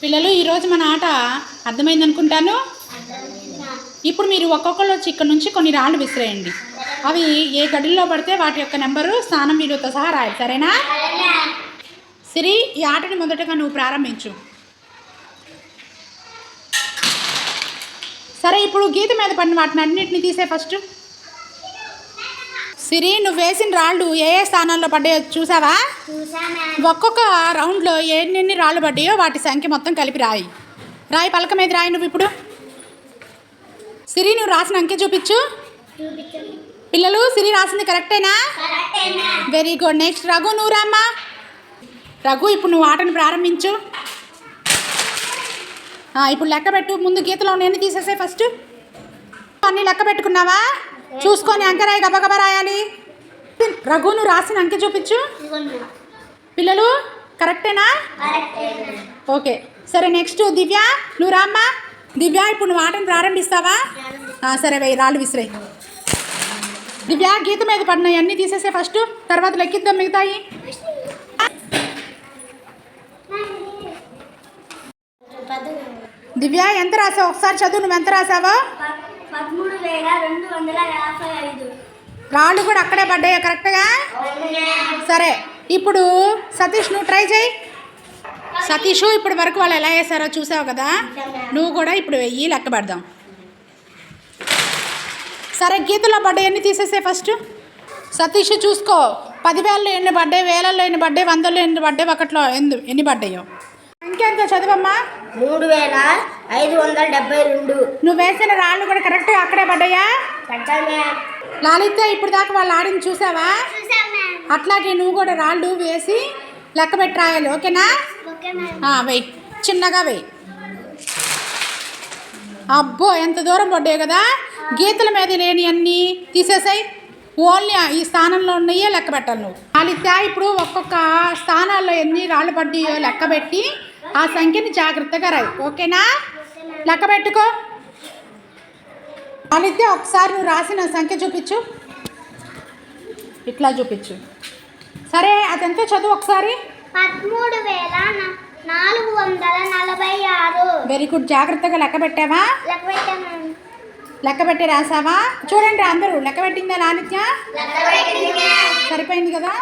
పిల్లలు ఈరోజు మన ఆట అర్థమైంది అనుకుంటాను. ఇప్పుడు మీరు ఒక్కొక్కరు వచ్చి ఇక్కడ నుంచి కొన్ని రాళ్ళు విసిరేయండి. అవి ఏ గడిలో పడితే వాటి యొక్క నెంబరు స్థానం విలువతో సహా రాయాలి, సరేనా? సిరి, ఈ ఆటని మొదటగా నువ్వు ప్రారంభించు. సరే, ఇప్పుడు గీత మీద పడిన వాటిని అన్నింటినీ తీసే ఫస్ట్. సిరి, నువ్వు వేసిన రాళ్ళు ఏ ఏ స్థానాల్లో పడ్డాయో చూసావా? ఒక్కొక్క రౌండ్లో ఎన్ని రాళ్ళు పడ్డాయో వాటి సంఖ్య మొత్తం కలిపి రాయి. పలక మీద రాయి. నువ్వు ఇప్పుడు సిరి, నువ్వు రాసిన అంకె చూపించు. పిల్లలు, సిరి రాసింది కరెక్టేనా? Very good. నెక్స్ట్ రఘు, నువ్వు రామ్మా. రఘు, ఇప్పుడు నువ్వు ఆటను ప్రారంభించు. ఇప్పుడు లెక్క పెట్టు. ముందు గీతలో నేను తీసేసే ఫస్ట్. అన్నీ లెక్క పెట్టుకున్నావా? చూసుకొని అంకె రాయి, గబగబా రాయాలి. రఘు, నువ్వు రాసిన అంకె చూపించు. పిల్లలు, కరెక్టేనా? ఓకే, సరే. నెక్స్ట్ దివ్య, నువ్వు రామ్మా. దివ్య, ఇప్పుడు నువ్వు ఆటను ప్రారంభిస్తావా? సరే, వెయ్యి రాళ్ళు విసిరే. దివ్య, గీత మీద పడినాయి అన్నీ తీసేసే ఫస్ట్, తర్వాత లెక్కిద్దాం మిగతాయి. దివ్య, ఎంత రాసావు ఒకసారి చదువు. నువ్వు ఎంత రాసావో? 13,255 రాళ్ళు కూడా అక్కడే పడ్డాయా కరెక్ట్గా? సరే, ఇప్పుడు సతీష్, నువ్వు ట్రై చేయి. సతీష్, ఇప్పటి వరకు వాళ్ళు ఎలా వేసారో చూసావు కదా, నువ్వు కూడా ఇప్పుడు వెయ్యి లెక్క పెడదాం. సరే, గీతలో పడ్డాయన్నీ తీసేసే ఫస్ట్. సతీష్, చూసుకో. 10,000లో ఎన్ని పడ్డాయి, వేలల్లో ఎన్ని పడ్డాయి, 100లో ఎన్ని పడ్డాయి, ఒకటిలో ఎన్ని పడ్డాయో ఇంకెంతో చదవమ్మా. 3,572. నువ్వు వేసిన రాళ్ళు కూడా కరెక్ట్గా అక్కడే పడ్డాయా? లాలిత, ఇప్పుడు దాకా వాళ్ళు ఆడింది చూసావా? అట్లాగే నువ్వు కూడా రాళ్ళు వేసి లెక్క పెట్టి రాయాలి, ఓకేనా? వెయ్యి, చిన్నగా వెయ్యి. అబ్బో, ఎంత దూరం పడ్డాయి కదా. గీతల మీద లేని అన్నీ తీసేసాయి. ఓన్లీ ఈ స్థానంలో ఉన్నాయే లెక్క పెట్టాలి నువ్వు. లాలిత, ఇప్పుడు ఒక్కొక్క స్థానాల్లో ఎన్ని రాళ్ళు పడ్డాయో లెక్క పెట్టి ఆ సంఖ్యని జాగ్రత్తగా రాయి, ఓకేనా? లెక్క పెట్టుకో. లాలిత, ఒకసారి నువ్వు రాసిన సంఖ్య చూపించు. ఇట్లా చూపించు. సరే, అదెంతో చదువు ఒకసారి. 13,446. Very good. జాగ్రత్తగా లెక్క పెట్టావా? లెక్క పెట్టి రాసావా? చూడండి అందరూ, లెక్క పెట్టిందా లాలిత్య? సరిపోయింది కదా?